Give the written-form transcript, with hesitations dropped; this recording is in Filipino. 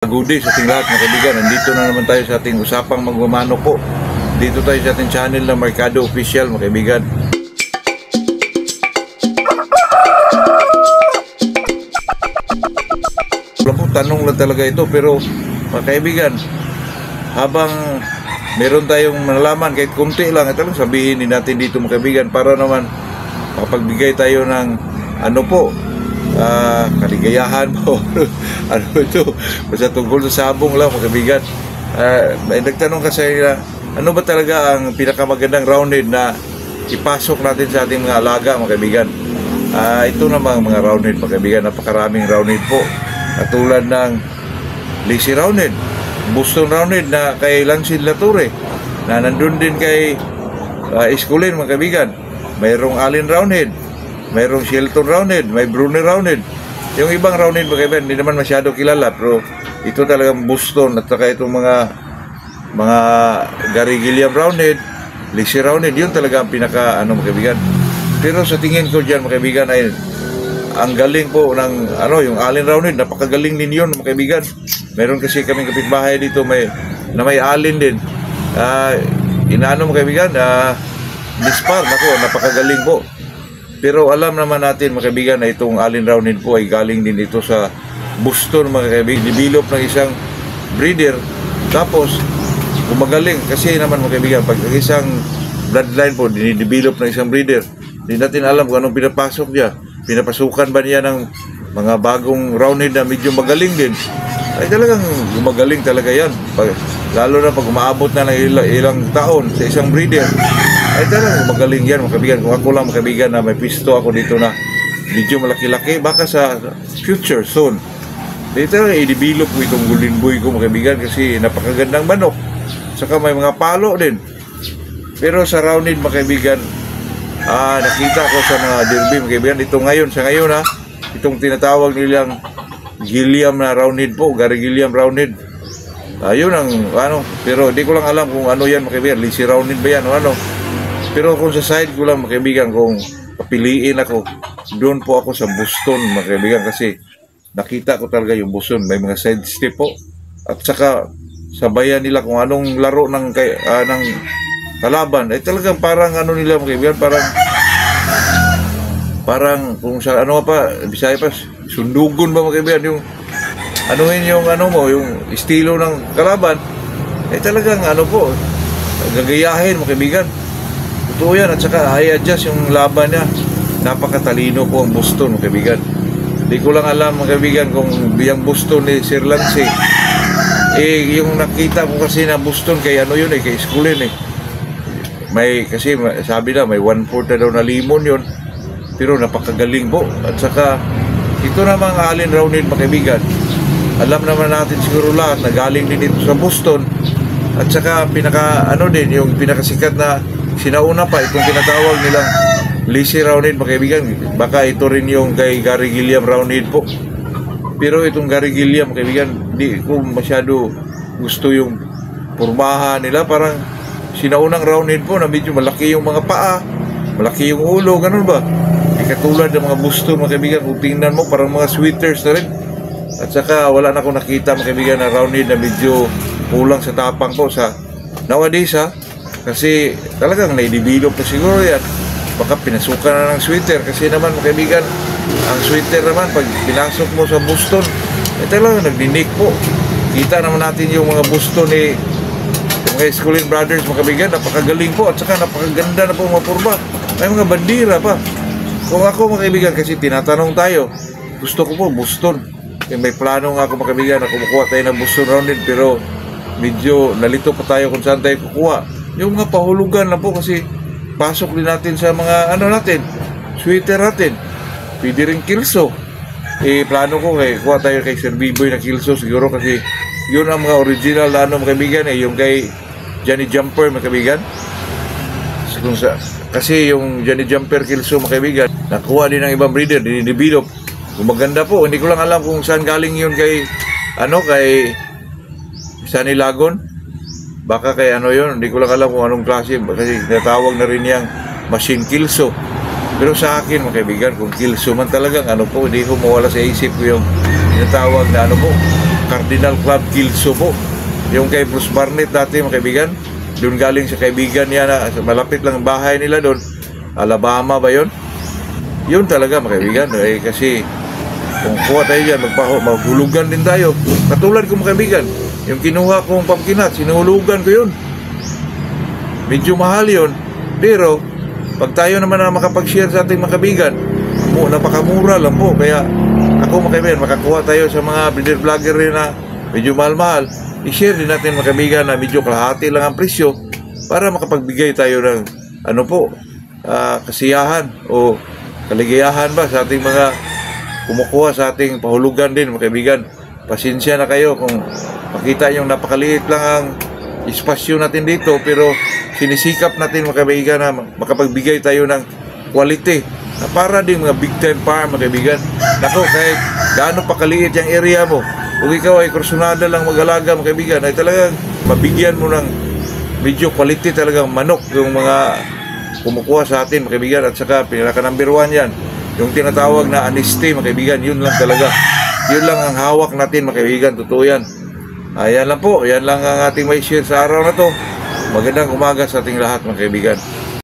Good day sa ating lahat mga kaibigan. Nandito na naman tayo sa ating usapang magmamano po. Dito tayo sa ating channel na Mercado Official mga kaibigan. Wala po, tanong lang talaga ito, pero mga kaibigan, habang meron tayong nalaman kahit kunti lang, ito lang sabihin din natin dito mga kaibigan para naman makapagbigay tayo ng ano po, kaligayahan po. Ano ito? Basta tungkol sa sabong lang mga kaibigan. May nagtanong kasi na ano ba talaga ang pinakamagandang roundhead na ipasok natin sa ating mga alaga mga kaibigan. Ito namang mga roundhead mga kaibigan, napakaraming roundhead po. Katulad ng lazy roundhead, Boston roundhead na kay Lancin Lature, na nandun din kay Esculin mga kaibigan. Mayroong Allen roundhead, mayroong Shelton roundhead, may Brunner roundhead. Yung ibang roundhead mga kaibigan, hindi naman masyado kilala, pero ito talagang Boston at saka itong mga Gary Gilliam roundhead, lazy roundhead, yun talaga ang pinaka mga kaibigan. Pero sa tingin ko dyan mga kaibigan ay ang galing po ng yung Allen roundhead, napakagaling din yun mga kaibigan. Meron kasi kaming kapitbahay dito may Allen din. Inaano mga kaibigan, dispar, napakagaling po. Pero alam naman natin mga kaibigan na itong Allen roundhead po ay galing din ito sa Boston mga kaibigan. Develop ng isang breeder, tapos gumagaling kasi naman mga kaibigan pag isang bloodline po dinidevelop ng isang breeder, hindi natin alam kung anong pinapasok niya. Pinapasukan ba niya ng mga bagong roundhead na medyo magaling din, ay talagang gumagaling talaga yan. Lalo na pag umaabot na ng ilang taon sa isang breeder, ay talagang magaling yan mga kaibigan. Kung ako lang mga kaibigan na may pisto ako dito na medyo malaki-laki, baka sa future soon dito i-develop ko itong golden boy ko mga kaibigan kasi napakagandang manok, saka may mga palo din. Pero sa roundhead mga kaibigan, nakita ko sa mga derby mga kaibigan, ito ngayon sa ngayon itong tinatawag nilang Gilliam na roundhead po, Gary Gilliam roundhead. Yun ang pero di ko lang alam kung ano yan mga kaibigan, lazy roundhead ba yan o ano. Pero kung sa side ko lang mga kaibigan, kung papiliin ako, doon po ako sa Boston mga kaibigan kasi nakita ko talaga yung Boston, may mga side step po. At saka sabayan nila kung anong laro ng kalaban. Ay talagang parang nila mga kaibigan, parang kung sa Bisaya pa, sundugon ba mga kaibigan, yung yung estilo ng kalaban. Ay talagang gagayahin mga kaibigan. Totoo yan, at saka i-adjust yung laban niya. Napakatalino po ang Boston mga kaibigan. Hindi ko lang alam mga kaibigan kung yung Boston ni Sir Lance yung nakita ko kasi na Boston kay kay Esculin kasi sabi na may 1/4 na daw na limon yun, pero napakagaling po. At saka ito na mga Allen roundhead mga kaibigan, alam naman natin siguro lahat na galing din ito sa Boston. At saka yung pinakasikat na sinauna pa itong tinatawag nilang lazy roundhead mga kaibigan, baka ito rin yung kay Gary Gilliam roundhead po. Pero itong Gary Gilliam mga kaibigan, di ko masyado gusto yung pormahan nila. Parang sinaunang roundhead po na medyo malaki yung mga paa, malaki yung ulo, ganun ba? Di katulad ng mga Boston mga kaibigan, kung tingnan mo parang mga sweaters na rin. At saka wala na akong nakita mga kaibigan na roundhead na medyo kulang sa tapang po sa nowadays kasi talagang na-develop na siguro yan. Baka pinasukan na ng sweater kasi naman mga kaibigan, ang sweater naman pag pinasok mo sa Boston ay talagang nagdinik po. Kita naman natin yung mga Boston yung mga Esculin brothers mga kaibigan, napakagaling po. At saka napakaganda na po mga purba, may mga bandira pa. Kung ako mga kaibigan, kasi tinatanong tayo, gusto ko po Boston. May plano nga ako mga kaibigan na kumukuha tayo ng Boston roundhead, pero medyo nalito pa tayo kung saan tayo kukuha. Yung mga pahulugan lang po kasi pasok din natin sa mga sweater natin. Pwede rin kilso. Plano ko kuha tayo kay Sir B-Boy na kilso siguro kasi yun ang mga original na mga kaibigan yung kay Johnny Jumper mga kaibigan. Kasi yung Johnny Jumper kilso mga kaibigan, nakuha din ng ibang breeder, dinidevelop. Maganda po. Hindi ko lang alam kung saan galing yun kay Sunny Lagon. Baka kay yun, hindi ko lang alam kung anong klase kasi natawag na rin yung machine kilso. Pero sa akin mga kaibigan, kung kilso man talagang hindi ko mawala sa isip ko yung tinatawag na Cardinal Club Kilso po. Yung kay Bruce Barnett dati mga kaibigan. Doon galing sa kaibigan niya na malapit lang ang bahay nila doon. Alabama ba yun? Yun talaga mga kaibigan. Kasi kung kuha tayo dyan, maghulugan din tayo. Katulad ko mga kaibigan, yung kinuha kong pumpkin nut, sinuhulugan ko yun. Medyo mahal yun. Pero pag tayo naman na makapag-share sa ating mga kaibigan, napakamura lang po. Kaya ako mga kaibigan, makakuha tayo sa mga vlogger rin na medyo mahal-mahal. I-share din natin mga kaibigan na medyo kalahati lang ang presyo para makapagbigay tayo ng kasiyahan o kaligayahan ba sa ating mga kumukuha sa ating pahulugan din mga kaibigan. Pasensya na kayo kung makita yung napakaliit lang ang espasyo natin dito, pero sinisikap natin mga kaibigan na makapagbigay tayo ng quality na para din mga big time farm mga kaibigan. Nako, kahit gaano pa kaliit yung area mo, kung ikaw ay kursunada lang mag-alaga mga kaibigan, ay talagang mabigyan mo ng medyo quality talagang manok yung mga kumukuha sa atin mga kaibigan. At saka pinaka number 1 yan, yung tinatawag na honesty mga kaibigan. Yun lang talaga, yun lang ang hawak natin mga kaibigan, totoo yan. Ayan lang po, yan lang ang ating may share sa araw na to. Magandang umaga sa ating lahat mga kaibigan.